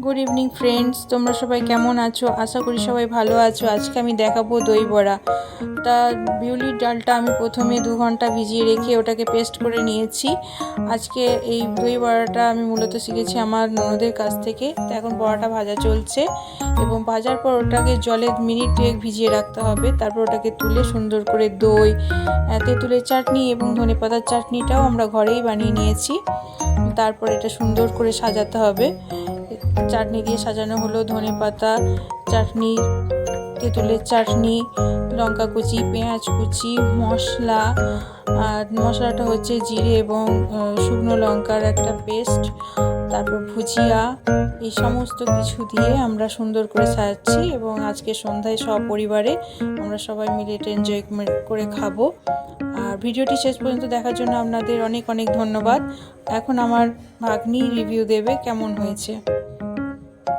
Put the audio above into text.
Good evening friends, তোমরা সবাই কেমন আছো? আশা করি সবাই ভালো আছো। আজকে আমি দেখাবো দই বড়া। তা বিউলির ডালটা আমি প্রথমে 2 ঘন্টা ভিজিয়ে রেখে ওটাকে পেস্ট করে নিয়েছি। আজকে এই দই বড়াটা আমি মূলত শিখেছি আমার ননদের কাছ থেকে। তো এখন বড়াটা ভাজা চলছে এবং ভাজার পর ওটাকে জলে মিনিট 2 ভিজিয়ে রাখতে হবে। তারপর ওটাকে তুলে সুন্দর করে দই, তেঁতুলের চাটনি এবং ধনেপাতার চাটনিটাও আমরা ঘরেই বানিয়ে নিয়েছি। তারপর এটা সুন্দর করে সাজাতে হবে। চাটনি দিয়ে সাজানো হলো ধনেপাতা চাটনি, তেঁতুলের চাটনি, লঙ্কা কুচি, পেঁয়াজ কুচি, মশলা। আর মশলাটা হচ্ছে জিরে এবং শুকনো লঙ্কার একটা পেস্ট, তারপর ভুজিয়া। এই সমস্ত কিছু দিয়ে আমরা সুন্দর করে সাজাচ্ছি এবং আজকে সন্ধ্যায় সপরিবারে আমরা সবাই মিলে এটা এনজয়মেন্ট করে খাবো। আর ভিডিওটি শেষ পর্যন্ত দেখার জন্য আপনাদের অনেক অনেক ধন্যবাদ। এখন আমার ভাগ্নি রিভিউ দেবে কেমন হয়েছে।